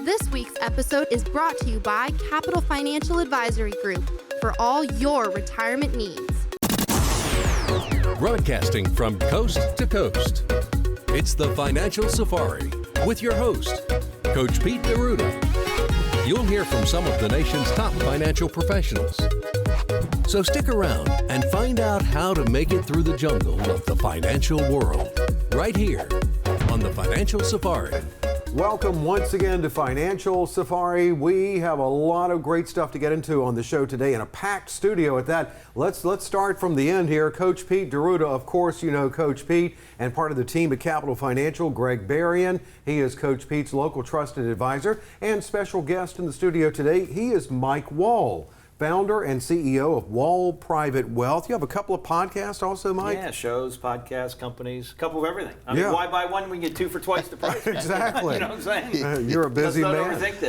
This week's episode is brought to you by Capital Financial Advisory Group for all your retirement needs. Broadcasting from coast to coast, it's the Financial Safari with your host, Coach Pete D'Arruda. You'll hear from some of the nation's top financial professionals. So stick around and find out how to make it through the jungle of the financial world, right here on the Financial Safari. Welcome once again to Financial Safari. We have a lot of great stuff to get into on the show today, and a packed studio at that. Let's start from the end here. Coach Pete D'Arruda, of course, you know Coach Pete, and part of the team at Capital Financial, Gregg Berrian. He is Coach Pete's local trusted advisor, and special guest in the studio today, he is Mike Wall, founder and CEO of Wall Private Wealth. You have a couple of podcasts also, Mike? Yeah, shows, podcasts, companies, a couple of everything. I mean, why buy one when you get two for twice the price? Exactly. You know what I'm saying? You're a busy man. Let's not overthink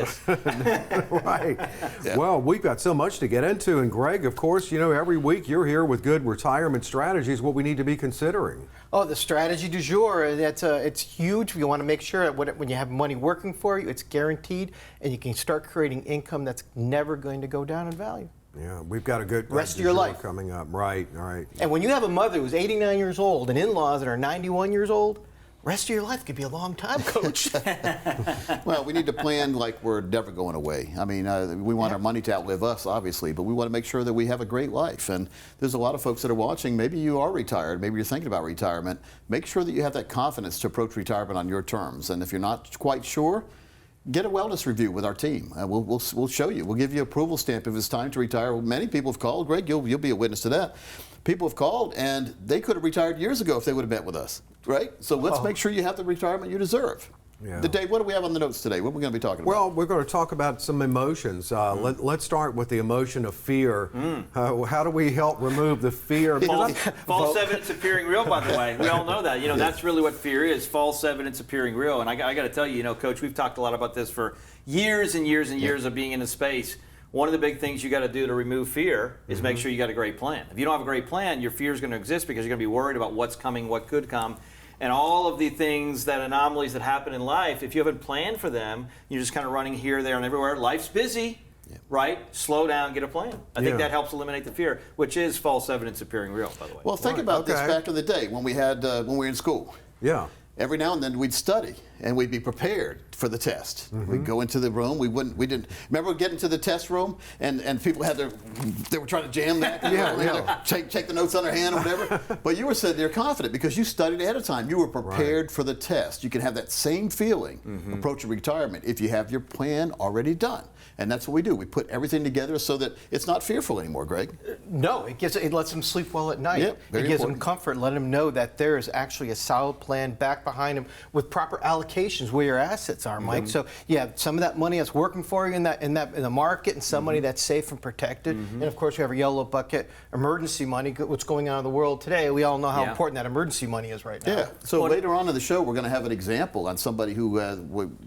this. Right. Yeah. Well, we've got so much to get into. And Greg, of course, you know, every week you're here with good retirement strategies, what we need to be considering. Oh, the strategy du jour, it's huge. You want to make sure that when you have money working for you, it's guaranteed, and you can start creating income that's never going to go down in value. Yeah, we've got a good rest of your life coming up. Right, all right. And when you have a mother who's 89 years old and in-laws that are 91 years old, rest of your life could be a long time, Coach. Well, we need to plan like we're never going away. I mean, we want our money to outlive us, obviously, but we want to make sure that we have a great life. And there's a lot of folks that are watching. Maybe you are retired. Maybe you're thinking about retirement. Make sure that you have that confidence to approach retirement on your terms. And if you're not quite sure, get a wellness review with our team. We'll show you. We'll give you an approval stamp if it's time to retire. Many people have called. Greg, you'll be a witness to that. People have called, and they could have retired years ago if they would have met with us, right? So let's make sure you have the retirement you deserve. Yeah. Dave, what do we have on the notes today? What are we going to be talking about? Well, we're going to talk about some emotions. Let's start with the emotion of fear. How do we help remove the fear? False evidence appearing real, by the way. We all know that. You know, that's really what fear is, false evidence appearing real. And I got to tell you, Coach, we've talked a lot about this for years and years and years of being in the space. One of the big things you got to do to remove fear is make sure you got a great plan. If you don't have a great plan, your fear is going to exist because you're going to be worried about what's coming, what could come. And all of the things, that anomalies that happen in life, if you haven't planned for them, you're just kind of running here, there, and everywhere. Life's busy, right? Slow down, get a plan. I think that helps eliminate the fear, which is false evidence appearing real, by the way. Think about this back in the day when we were in school. Yeah. Every now and then we'd study and we'd be prepared for the test. We'd go into the room. We didn't remember getting to the test room and people they were trying to jam that. Take the notes on their hand or whatever. But you were sitting there confident because you studied ahead of time. You were prepared for the test. You can have that same feeling approaching retirement if you have your plan already done. And that's what we do. We put everything together so that it's not fearful anymore, Greg. No, it lets them sleep well at night. Yep, it gives them comfort and letting them know that there is actually a solid plan back behind them with proper allocations where your assets are, Mike. So you have some of that money that's working for you in the market, and some money that's safe and protected. And of course, we have our yellow bucket emergency money. What's going on in the world today? We all know how important that emergency money is right now. Yeah. So later on in the show, we're going to have an example on somebody who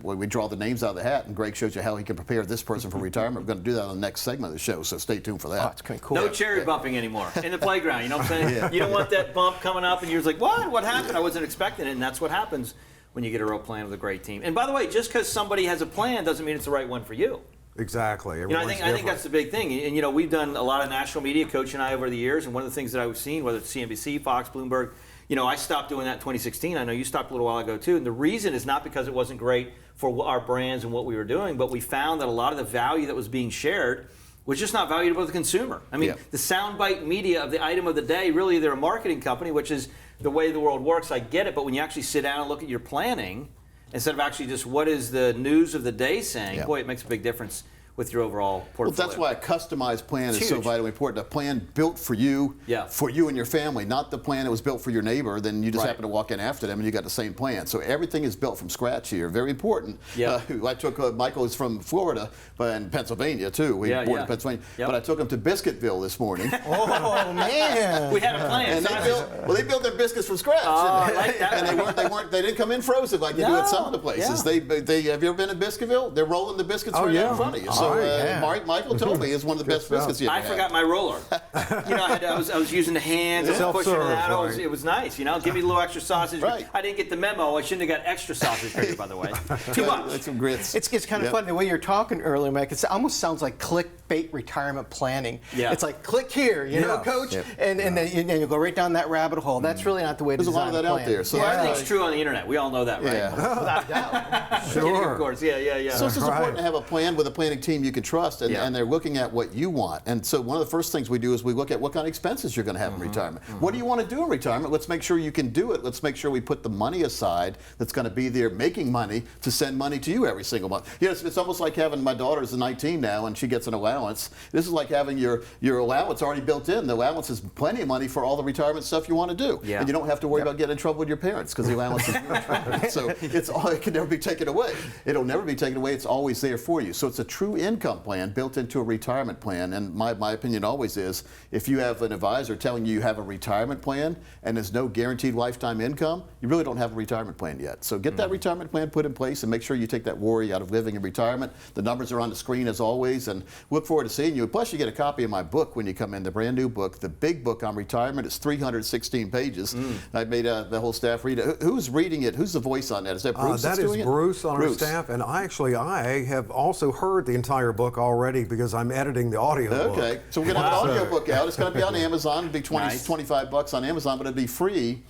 we draw the names out of the hat, and Greg shows you how he can prepare this person for retirement. We're going to do that on the next segment of the show, so stay tuned for that. Oh, it's kind of cool. No cherry bumping anymore in the playground, you know what I'm saying? You don't want that bump coming up and you're just like, what happened? I wasn't expecting it, and that's what happens when you get a real plan with a great team. And by the way, just because somebody has a plan doesn't mean it's the right one for you. Exactly. I think that's the big thing. And we've done a lot of national media, Coach and I, over the years, and one of the things that I've seen, whether it's CNBC, Fox, Bloomberg, I stopped doing that in 2016. I know you stopped a little while ago too. And the reason is not because it wasn't great for our brands and what we were doing, but we found that a lot of the value that was being shared was just not valuable to the consumer. I mean, the soundbite media of the item of the day, really they're a marketing company, which is the way the world works. I get it, but when you actually sit down and look at your planning, instead of actually just what is the news of the day saying, boy, it makes a big difference with your overall portfolio. Well, that's why a customized plan is so vitally important. A plan built for you and your family, not the plan that was built for your neighbor, then you just happen to walk in after them and you got the same plan. So everything is built from scratch here. Very important. I took, Michael is from Florida, but in Pennsylvania too. We were born in Pennsylvania. But I took him to Biscuitville this morning. Oh, man. We had a plan. And they built their biscuits from scratch. And they didn't come in frozen like you do at some of the places. Have you ever been in Biscuitville? They're rolling the biscuits right in front of you. So Michael told me it's one of the best biscuits you ever I had. forgot my roller. I was using the hands, I was pushing it out. It was nice. Give me a little extra sausage. Right. I didn't get the memo. I shouldn't have got extra sausage here, by the way. Too much. That's some grits. It's kind of fun the way you're talking earlier, Mike. It almost sounds like clickbait retirement planning. Yeah. It's like click here, you know, coach, and then you go right down that rabbit hole. That's really not the way to There's a lot design of that plan. out there. So Everything's true on the internet. We all know that, right? Yeah. Sure. Of course. Yeah. So it's just important to have a plan with a planning team you can trust, and they're looking at what you want. And so one of the first things we do is we look at what kind of expenses you're going to have in retirement. What do you want to do in retirement? Let's make sure you can do it. Let's make sure we put the money aside that's going to be there making money to send money to you every single month. It's almost like having, my daughter's 19 now and she gets an allowance. This is like having your allowance already built in. The allowance is plenty of money for all the retirement stuff you want to do. Yeah. And you don't have to worry about getting in trouble with your parents because the allowance is so it can never be taken away. It'll never be taken away. It's always there for you. So it's a true income plan built into a retirement plan. And my opinion always is, if you have an advisor telling you have a retirement plan and there's no guaranteed lifetime income, you really don't have a retirement plan yet. So get that retirement plan put in place and make sure you take that worry out of living in retirement. The numbers are on the screen as always, and look forward to seeing you. Plus, you get a copy of my book when you come in, the brand new book, The Big Book on Retirement. It's 316 pages. I made the whole staff read it. Who's reading it? Who's the voice on that? Is that Bruce That that's is doing it? Bruce on our Bruce. staff, and I have also heard the entire book already because I'm editing the audio book. Okay, so we're going to have an audio book out. It's going to be on Amazon. It'll be Nice. $25 on Amazon, but it'll be free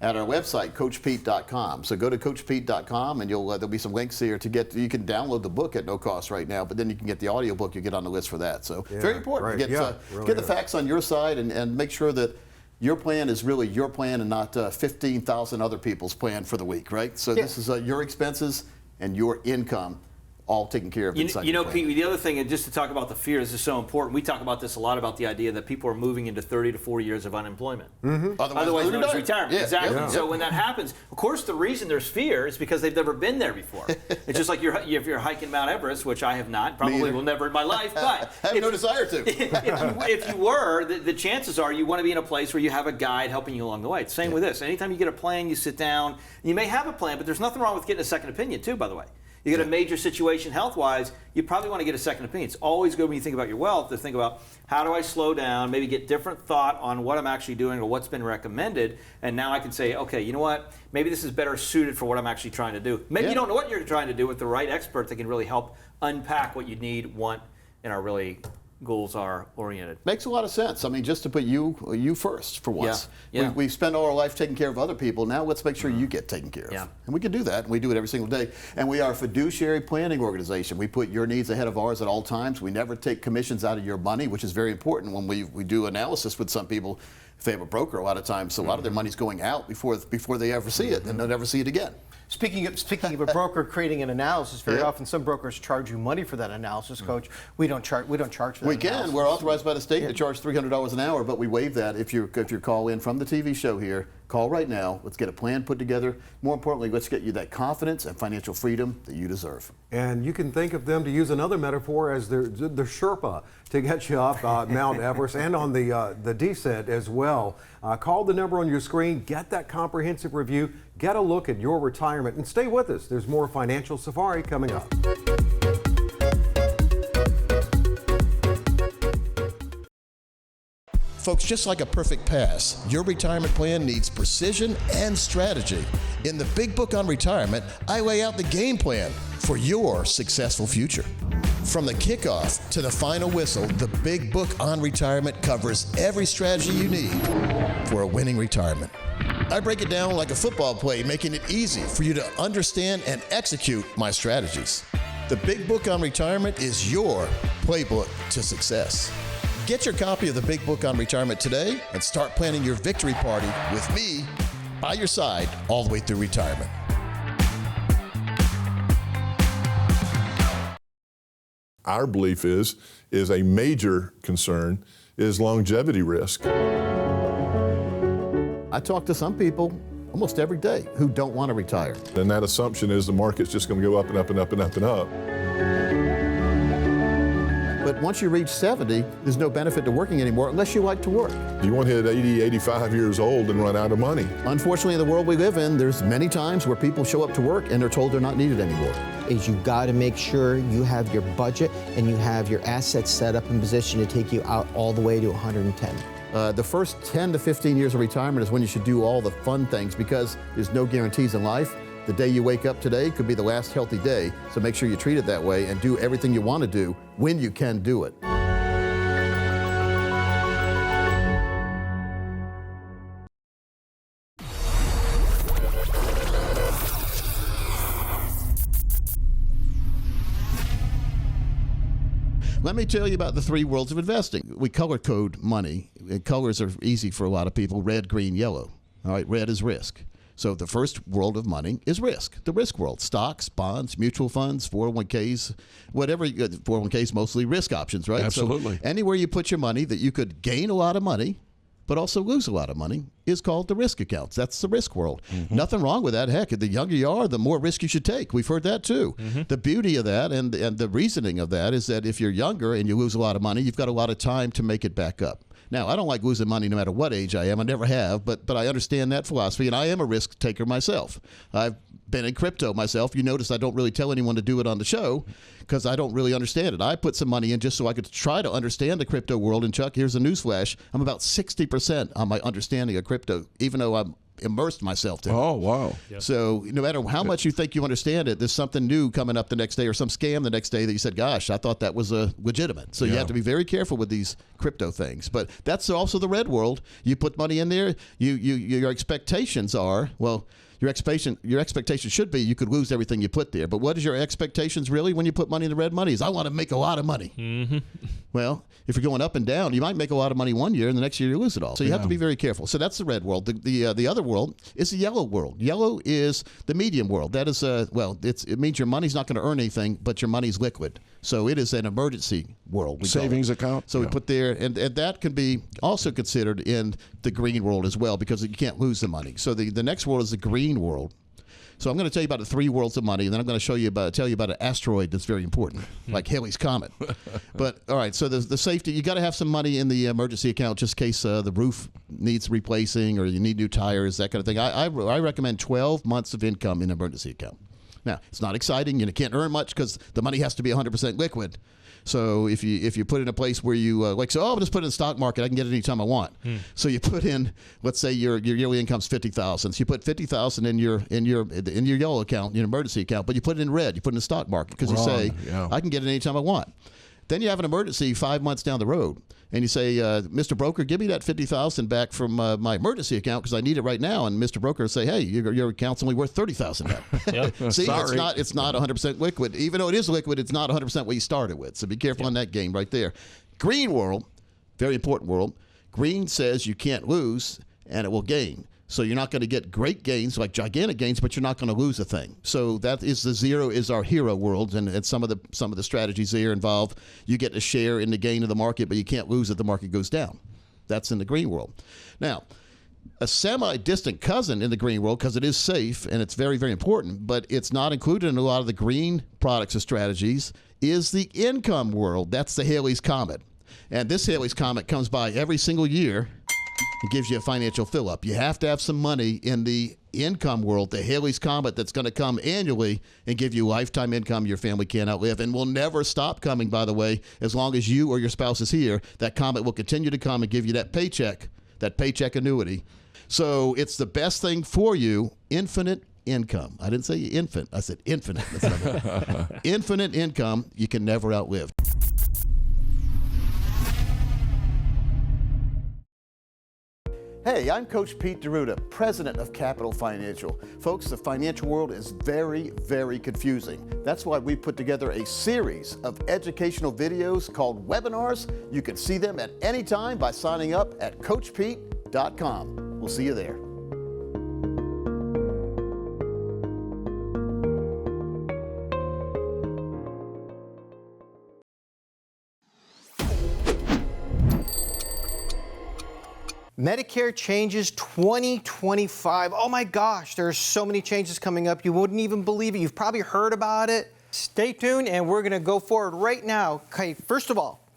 at our website, CoachPete.com. So go to CoachPete.com, and there'll be some links here you can download the book at no cost right now, but then you can get the audio book. You get on the list for that. So very important. Great. Get the facts on your side and make sure that your plan is really your plan and not 15,000 other people's plan for the week, right? So this is your expenses and your income all taken care of inside your plan. Pete, the other thing, and just to talk about the fear, this is so important. We talk about this a lot, about the idea that people are moving into 30 to 40 years of unemployment. Otherwise known as retirement. Yeah. Exactly. Yeah. So when that happens, of course, the reason there's fear is because they've never been there before. It's just like if you're hiking Mount Everest, which I have not, probably will never in my life, but I have no desire to. if you were, the chances are you want to be in a place where you have a guide helping you along the way. It's the same with this. Anytime you get a plan, you sit down. You may have a plan, but there's nothing wrong with getting a second opinion too, by the way. You get a major situation health-wise, you probably want to get a second opinion. It's always good when you think about your wealth to think about, how do I slow down, maybe get different thought on what I'm actually doing or what's been recommended, and now I can say, okay, you know what, maybe this is better suited for what I'm actually trying to do. Maybe you don't know what you're trying to do with the right expert that can really help unpack what you need, want, and are really goals are oriented. Makes a lot of sense. I mean, just to put you first for once. Yeah. We've spent all our life taking care of other people. Now let's make sure you get taken care of. Yeah. And we can do that, and we do it every single day. And we are a fiduciary planning organization. We put your needs ahead of ours at all times. We never take commissions out of your money, which is very important when we do analysis with some people. If they have a broker, a lot of times, a lot of their money's going out before they ever see it, and they'll never see it again. Speaking of a broker creating an analysis, very often some brokers charge you money for that analysis, Coach. We don't charge for that. We can. We're authorized by the state to charge $300 an hour, but we waive that if you call in from the TV show here. Call right now. Let's get a plan put together. More importantly, let's get you that confidence and financial freedom that you deserve. And you can think of them, to use another metaphor, as the Sherpa to get you up Mount Everest and on the descent as well. Call the number on your screen, get that comprehensive review, get a look at your retirement, and stay with us. There's more Financial Safari coming up. Folks, just like a perfect pass, your retirement plan needs precision and strategy. In the Big Book on Retirement, I lay out the game plan for your successful future. From the kickoff to the final whistle, the Big Book on Retirement covers every strategy you need for a winning retirement. I break it down like a football play, making it easy for you to understand and execute my strategies. The Big Book on Retirement is your playbook to success. Get your copy of the Big Book on Retirement today and start planning your victory party with me by your side all the way through retirement. Our belief is a major concern is longevity risk. I talk to some people almost every day who don't want to retire. And that assumption is the market's just going to go up and up and up and up and up. But once you reach 70, there's no benefit to working anymore unless you like to work. You won't hit 80, 85 years old and run out of money. Unfortunately, in the world we live in, there's many times where people show up to work and they're told they're not needed anymore. is you got to make sure you have your budget and you have your assets set up in position to take you out all the way to 110. The first 10 to 15 years of retirement is when you should do all the fun things, because there's no guarantees in life. The day you wake up today could be the last healthy day, so make sure you treat it that way and do everything you want to do when you can do it. Let me tell you about the three worlds of investing. We color code money. Colors are easy for a lot of people: red, green, yellow. All right, red is risk. So the first world of money is risk, the risk world. Stocks, bonds, mutual funds, 401ks, whatever. 401ks, mostly risk options, right? Absolutely. So anywhere you put your money that you could gain a lot of money but also lose a lot of money is called the risk accounts. That's the risk world. Mm-hmm. Nothing wrong with that. Heck, the younger you are, the more risk you should take. We've heard that too. Mm-hmm. The beauty of that and the reasoning of that is that if you're younger and you lose a lot of money, you've got a lot of time to make it back up. Now, I don't like losing money no matter what age I am. I never have, but I understand that philosophy, and I am a risk taker myself. I've been in crypto myself. You notice I don't really tell anyone to do it on the show because I don't really understand it. I put some money in just so I could try to understand the crypto world. And Chuck, here's a newsflash. I'm about 60% on my understanding of crypto, even though I'm immersed myself in it. Oh, wow. Yep. So no matter how much you think you understand it, there's something new coming up the next day or some scam the next day that you said, gosh, I thought that was legitimate. So you have to be very careful with these crypto things. But that's also the red world. You put money in there, your expectations are, well, your expectation should be you could lose everything you put there. But what is your expectations really when you put money in the red money? Is I want to make a lot of money. Mm-hmm. Well, if you're going up and down, you might make a lot of money one year and the next year you lose it all. So you have to be very careful. So that's the red world. The other world is the yellow world. Yellow is the medium world. That is, it means your money's not going to earn anything, but your money's liquid. So it is an emergency world. Savings account. So we put there, and that can be also considered in the green world as well because you can't lose the money. So the next world is the green world. So I'm going to tell you about the three worlds of money, and then I'm going to tell you about an asteroid that's very important, like Halley's Comet. But all right, so the safety, you got to have some money in the emergency account just in case the roof needs replacing or you need new tires, that kind of thing. I recommend 12 months of income in an emergency account. Now, it's not exciting, and you can't earn much because the money has to be 100% liquid. So if you put it in a place where you I'll just put it in the stock market, I can get it anytime I want. So you put in, let's say your yearly income's $50,000. So you put $50,000 in your yellow account, your emergency account, but you put it in red. You put it in the stock market because you say I can get it anytime I want. Then you have an emergency 5 months down the road, and you say, Mr. Broker, give me that $50,000 back from my emergency account because I need it right now. And Mr. Broker will say, hey, your account's only worth $30,000 now. See, it's not 100% liquid. Even though it is liquid, it's not 100% what you started with. So be careful on that game right there. Green world, very important world. Green says you can't lose, and it will gain. So you're not going to get great gains, like gigantic gains, but you're not going to lose a thing. So that is the zero is our hero world, and some of the strategies there involve you get a share in the gain of the market, but you can't lose if the market goes down. That's in the green world. Now, a semi-distant cousin in the green world, because it is safe and it's very, very important, but it's not included in a lot of the green products or strategies, is the income world. That's the Halley's Comet. And this Halley's Comet comes by every single year. It gives you a financial fill-up. You have to have some money in the income world, the Halley's Comet, that's going to come annually and give you lifetime income your family can't outlive and will never stop coming, by the way, as long as you or your spouse is here. That comet will continue to come and give you that paycheck annuity. So it's the best thing for you, infinite income. I didn't say infant. I said infinite. Infinite income you can never outlive. Hey, I'm Coach Pete D'Arruda, president of Capital Financial. Folks, the financial world is very, very confusing. That's why we put together a series of educational videos called webinars. You can see them at any time by signing up at CoachPete.com. We'll see you there. Medicare changes 2025. Oh my gosh, there are so many changes coming up. You wouldn't even believe it. You've probably heard about it. Stay tuned, and we're going to go forward right now. Okay, first of all,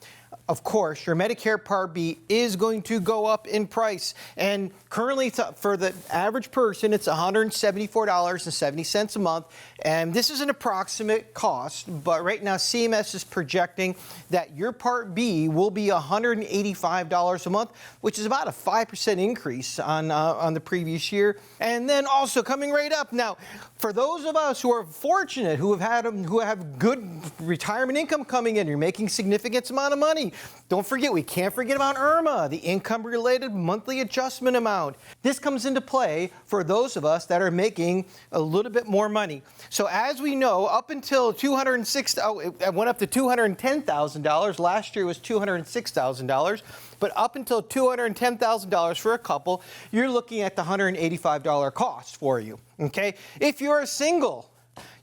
of course, your Medicare Part B is going to go up in price. And currently, for the average person, it's $174.70 a month. And this is an approximate cost, but right now CMS is projecting that your Part B will be $185 a month, which is about a 5% increase on the previous year. And then also coming right up now, for those of us who are fortunate, who have good retirement income coming in, you're making significant amount of money. Don't forget, we can't forget about IRMA, the income-related monthly adjustment amount. This comes into play for those of us that are making a little bit more money. So as we know, up until it went up to $210,000. Last year was $206,000. But up until $210,000 for a couple, you're looking at the $185 cost for you, okay? If you're a single,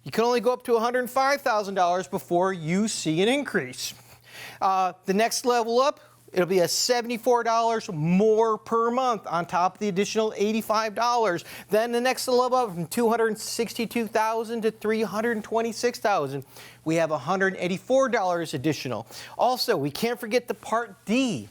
you can only go up to $105,000 before you see an increase. The next level up, it'll be a $74 more per month on top of the additional $85. Then the next level up from $262,000 to $326,000. We have $184 additional. Also, we can't forget the Part D.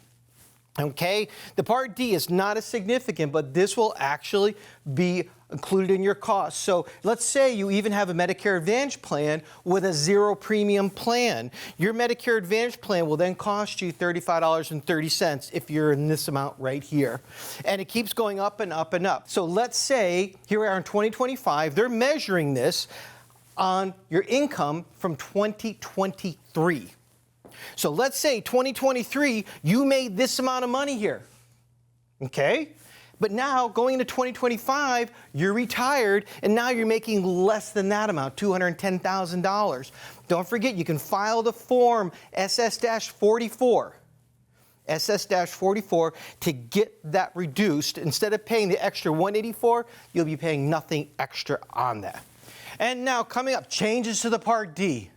Okay, the Part D is not as significant, but this will actually be included in your cost. So let's say you even have a Medicare Advantage plan with a zero premium plan. Your Medicare Advantage plan will then cost you $35.30 if you're in this amount right here. And it keeps going up and up and up. So let's say here we are in 2025, they're measuring this on your income from 2023. So let's say 2023, you made this amount of money here, okay? But now going into 2025, you're retired and now you're making less than that amount, $210,000. Don't forget, you can file the form SS-44. SS-44 to get that reduced. Instead of paying the extra $184, you'll be paying nothing extra on that. And now coming up, changes to the Part D.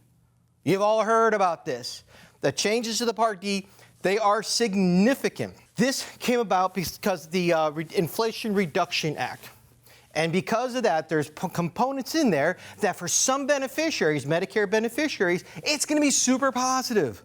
You've all heard about this. The changes to the Part D, they are significant. This came about because the Inflation Reduction Act. And because of that, there's components in there that for some beneficiaries, Medicare beneficiaries, it's going to be super positive.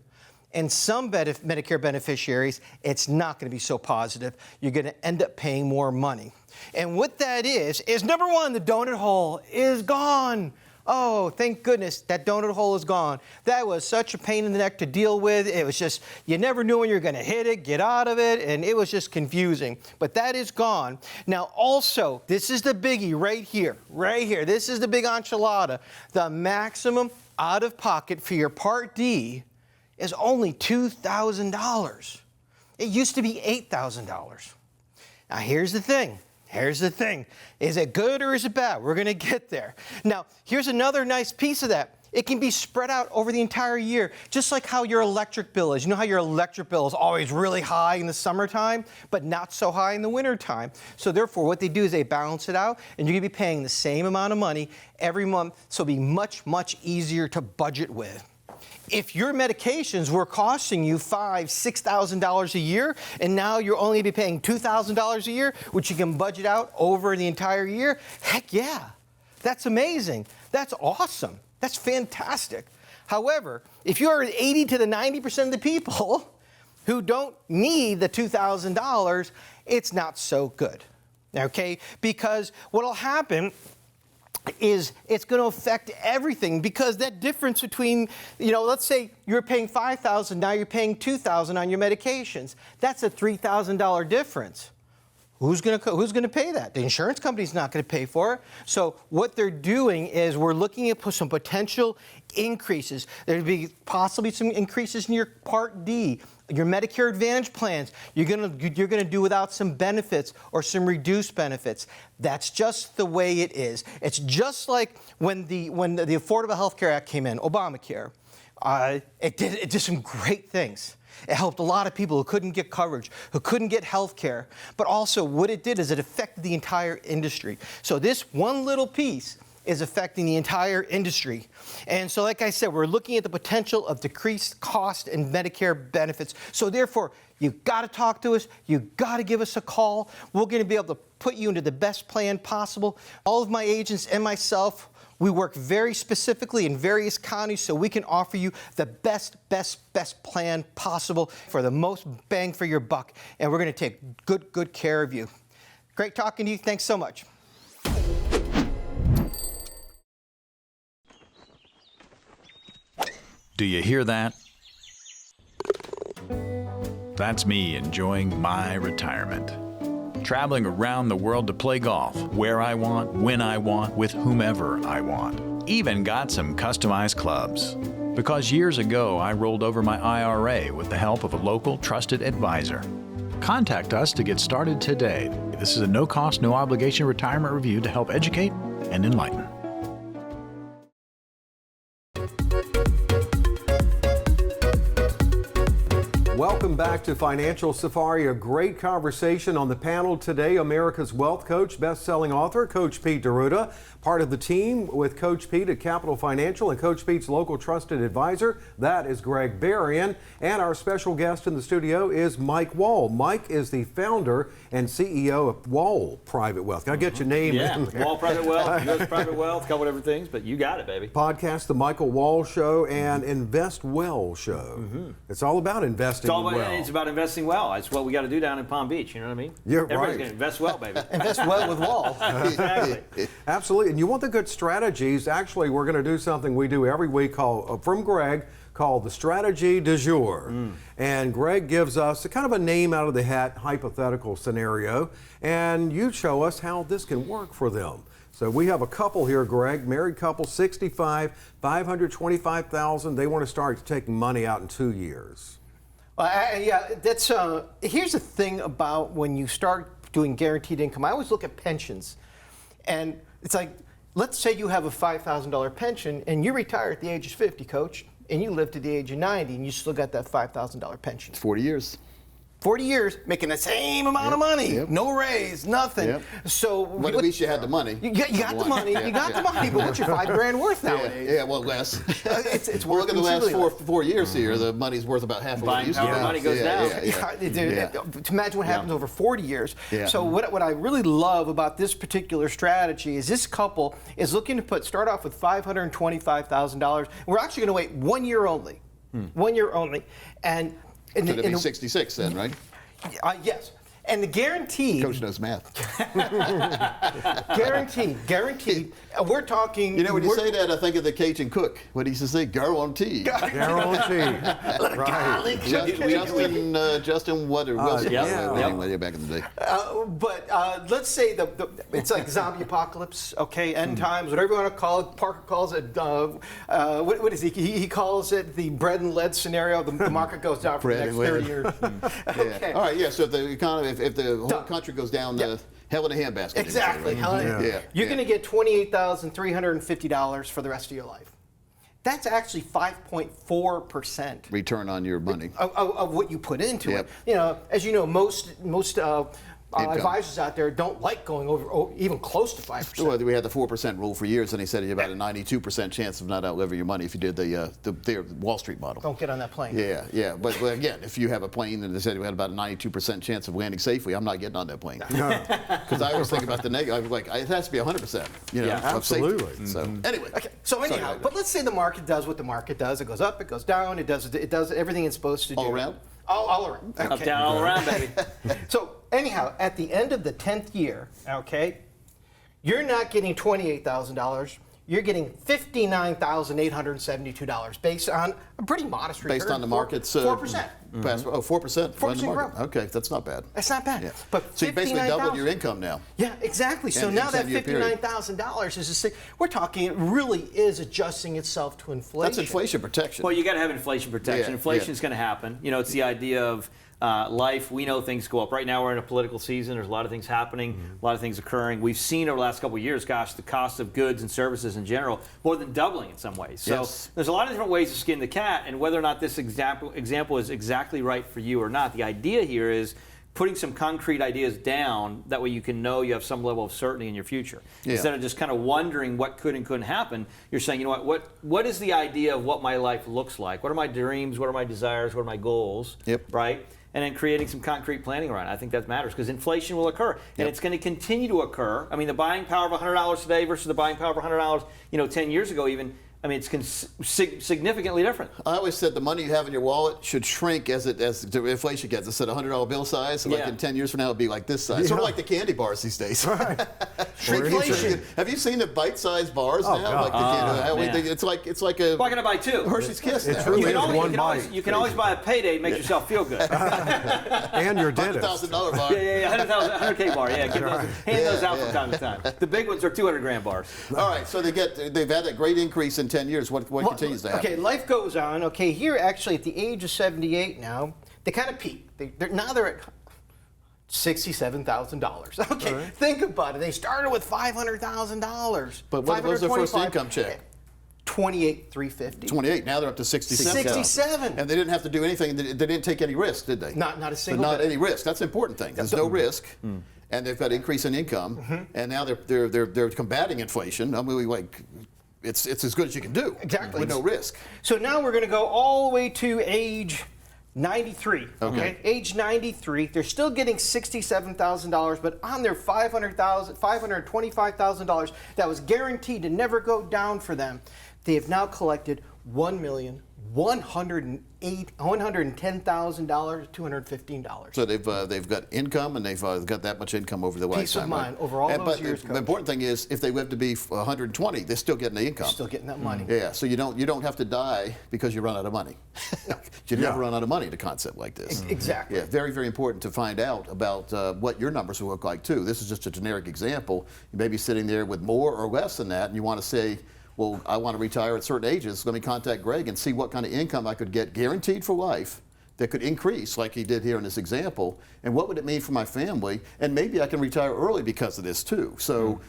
And some Medicare beneficiaries, it's not going to be so positive. You're going to end up paying more money. And what that is number one, the donut hole is gone. Oh, thank goodness that donut hole is gone. That was such a pain in the neck to deal with. It was just, you never knew when you were going to hit it, get out of it, and it was just confusing. But that is gone. Now also, this is the biggie right here. This is the big enchilada. The maximum out-of-pocket for your Part D is only $2,000. It used to be $8,000. Now here's the thing. Is it good or is it bad? We're going to get there. Now, here's another nice piece of that. It can be spread out over the entire year, just like how your electric bill is. You know how your electric bill is always really high in the summertime, but not so high in the wintertime. So therefore, what they do is they balance it out, and you're going to be paying the same amount of money every month, so it'll be much, much easier to budget with. If your medications were costing you $5,000, $6,000 a year, and now you're only going to be paying $2,000 a year, which you can budget out over the entire year, heck yeah, that's amazing. That's awesome. That's fantastic. However, if you're 80 to the 90% of the people who don't need the $2,000, it's not so good, okay? Because what'll happen is it's going to affect everything, because that difference between, let's say you're paying $5,000, now you're paying $2,000 on your medications. That's a $3,000 difference. Who's going to pay that? The insurance company's not going to pay for it. So what they're doing is we're looking at some potential increases. There'd be possibly some increases in your Part D, your Medicare Advantage plans. You're going to do without some benefits or some reduced benefits. That's just the way it is. It's just like when the Affordable Health Care Act came in, Obamacare. It did some great things. It helped a lot of people who couldn't get coverage, who couldn't get health care. But also what it did is it affected the entire industry. So this one little piece is affecting the entire industry. And so like I said, we're looking at the potential of decreased cost in Medicare benefits. So therefore, you've got to talk to us. You've got to give us a call. We're going to be able to put you into the best plan possible. All of my agents and myself We work very specifically in various counties so we can offer you the best plan possible for the most bang for your buck. And we're going to take good care of you. Great talking to you. Thanks so much. Do you hear that? That's me enjoying my retirement. Traveling around the world to play golf, where I want, when I want, with whomever I want. Even got some customized clubs. Because years ago, I rolled over my IRA with the help of a local trusted advisor. Contact us to get started today. This is a no-cost, no-obligation retirement review to help educate and enlighten. Welcome back to Financial Safari. A great conversation on the panel today. America's Wealth Coach, best-selling author, Coach Pete D'Arruda, part of the team with Coach Pete at Capital Financial and Coach Pete's local trusted advisor. That is Gregg Berrian. And our special guest in the studio is Mike Wall. Mike is the founder and CEO of Wall Private Wealth. Can I get your name in there? Wall Private Wealth, U.S. Private Wealth, a couple different things, but you got it, baby. Podcast, The Michael Wall Show, and Invest Well Show. It's all about investing It's about investing well. It's what we got to do down in Palm Beach. You know what I mean? Yeah, Everybody's right. going to invest well, baby. Invest well with Wall. Exactly. Absolutely. And you want the good strategies. Actually, we're going to do something we do every week from Gregg called the Strategy du Jour. And Gregg gives us a kind of a name out of the hat hypothetical scenario, and you show us how this can work for them. So we have a couple here, Gregg, married couple, 65, $525,000. They want to start taking money out in 2 years. That's here's the thing about when you start doing guaranteed income. I always look at pensions, and it's like, let's say you have a $5,000 pension and you retire at the age of 50, Coach, and you live to the age of 90, and you still got that $5,000 pension. 40 years. 40 years making the same amount of money, no raise, nothing. So, but at least you had the money. You got the money. You got the money. But what's your $5,000 worth nowadays? Yeah, well, less. It's Well, worth look at the last considerably four years here. The money's worth about half of what it used to be. Buying power money goes down. Imagine what happens over 40 years. Yeah. So what I really love about this particular strategy is this couple is looking to start off with $525,000. We're actually going to wait 1 year only. 1 year only. And So it'd be 66 then, right? Yes. And the guaranteed. Coach knows math. Guaranteed. We're talking. You know, when you say that, I think of the Cajun cook. What he used to say, guaranteed. Guaranteed. Right. Justin Wilson, way back in the day. But let's say it's like zombie apocalypse, okay, end times, whatever you want to call it. Parker calls it, what is he? He calls it the bread and lead scenario. The market goes down for the next 30 years. Okay. All right, yeah, so if the economy, if the whole country goes down, hell in a handbasket. Exactly. You're going to get $28,350 for the rest of your life. That's actually 5.4% return on your money of what you put into it. You know, as you know, most advisors out there don't like going over even close to 5%. Well, we had the 4% rule for years, and they said you had about a 92% chance of not outliving your money if you did the Wall Street model. Don't get on that plane. Yeah. But again, if you have a plane and they said you had about a 92% chance of landing safely, I'm not getting on that plane. Because I always think about the negative. I'm like, it has to be 100%. You know, of safety. So anyway. Okay. So anyhow, but let's say the market does what the market does. It goes up, it goes down, it does everything it's supposed to do. All around? All around. Okay. Up, down, all around, baby. So anyhow, at the end of the 10th year, okay, you're not getting $28,000. You're getting $59,872 based on a pretty modest return. Based on the market's 4%. 4%. 4% growth. Okay, that's not bad. That's not bad. Yeah. But so you basically doubled your income now. Yeah, exactly. So now that $59,000 is just, we're talking, it really is adjusting itself to inflation. That's inflation protection. Well, you got to have inflation protection. Inflation is going to happen. You know, it's the idea of life. We know things go up. Right now, we're in a political season. There's a lot of things happening, a lot of things occurring. We've seen over the last couple of years, gosh, the cost of goods and services in general more than doubling in some ways. So there's a lot of different ways to skin the cat, and whether or not this example is exactly right for you or not, the idea here is putting some concrete ideas down. That way you can know you have some level of certainty in your future. Instead of just kind of wondering what could and couldn't happen, you're saying, you know what is the idea of what my life looks like? What are my dreams? What are my desires? What are my goals? Right? and then creating some concrete planning around it. I think that matters because inflation will occur, and it's going to continue to occur. I mean, the buying power of $100 today versus the buying power of $100, 10 years ago even. I mean, it's significantly different. I always said the money you have in your wallet should shrink as inflation gets. Instead of $100 bill size, like in 10 years from now, it'll be like this size. Sort of like the candy bars these days. Right. Shrinkflation. Have you seen the bite-sized bars now? God. Like it's like a. Why can I buy two? Hershey's Kiss. It truly is one bite. You can always buy a payday and make yourself feel good. And your dentist. $100,000 bar. Yeah, $100K bar. Yeah, hand those out from time to time. The big ones are 200-gram bars. All right, so they've had that great increase in 10 years. What continues to happen? Okay, life goes on. Okay, here actually at the age of 78 now, they kind of peak. They're at $67,000. Okay, think about it. They started with $500,000. But what was their first income check? $28,350. 28. Now they're up to 67. 67. And they didn't have to do anything. They didn't take any risk, did they? Not a single. Not any risk. That's an important thing. There's no risk. And they've got increase in income. And now they're combating inflation. I mean, it's as good as you can do. Exactly. With no risk. So now we're going to go all the way to age 93. Okay. Age 93, they're still getting $67,000, but on their $525,000 that was guaranteed to never go down for them, they have now collected $1,110,215. So they've got income, and they've got that much income over the lifetime. Peace of mind over all those years. The important thing is, if they live to be 120, they're still getting the income. Still getting that money. Yeah. So you don't have to die because you run out of money. You never run out of money in a concept like this. Exactly. Yeah. Very, very important to find out about what your numbers will look like too. This is just a generic example. You may be sitting there with more or less than that, and you want to say, well, I want to retire at certain ages. Let me contact Gregg and see what kind of income I could get guaranteed for life that could increase like he did here in this example. And what would it mean for my family? And maybe I can retire early because of this too. So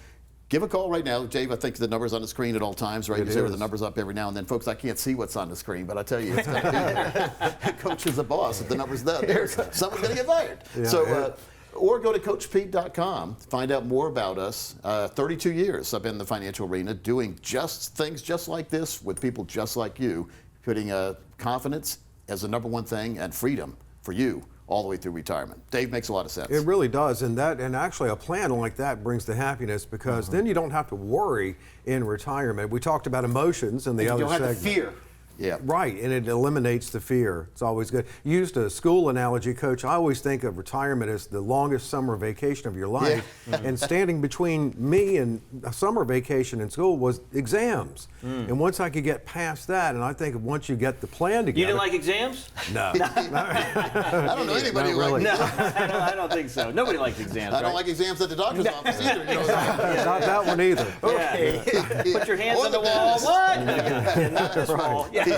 give a call right now. Dave, I think the number's on the screen at all times, right? You say the number's up every now and then. Folks, I can't see what's on the screen, but I tell you, it's going to be there. Coach is the boss. If the number's not there, someone's going to get fired. Yeah, so. Or go to CoachPete.com, find out more about us. 32 years I've been in the financial arena doing things just like this with people just like you, putting confidence as the number one thing and freedom for you all the way through retirement. Dave, makes a lot of sense. It really does, and actually a plan like that brings the happiness because then you don't have to worry in retirement. We talked about emotions in the other segment. You don't have the fear. Yeah. Right, and it eliminates the fear. It's always good. You used a school analogy, Coach. I always think of retirement as the longest summer vacation of your life. Yeah. And standing between me and a summer vacation in school was exams. And once I could get past that, and I think once you get the plan together. You didn't like exams? No. I don't know anybody who really. likes No, I don't think so. Nobody likes exams. I don't like exams at the doctor's office either. You know, Not that one either. Okay. Put your hands on the wall. What? Not this wall. Yeah.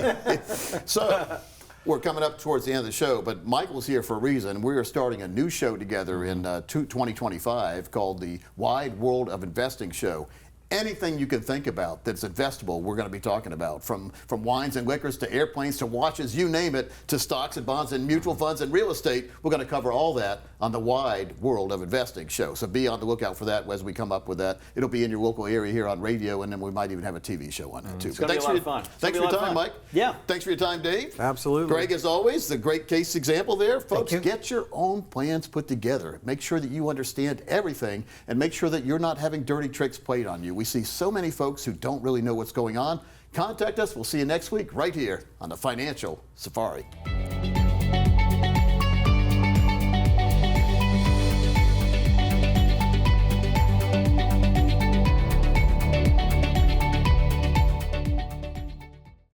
So we're coming up towards the end of the show, but Michael's here for a reason. We are starting a new show together in 2025 called the Wide World of Investing Show. Anything you can think about that's investable, we're going to be talking about, from wines and liquors to airplanes to watches, you name it, to stocks and bonds and mutual funds and real estate. We're going to cover all that on the Wide World of Investing Show. So be on the lookout for that as we come up with that. It'll be in your local area here on radio, and then we might even have a TV show on that too. It's going to be a lot of fun. Thanks for your time, Mike. Yeah. Thanks for your time, Dave. Absolutely. Gregg, as always, the great case example there. Folks, get your own plans put together. Make sure that you understand everything, and make sure that you're not having dirty tricks played on you. We see so many folks who don't really know what's going on. Contact us. We'll see you next week right here on the Financial Safari.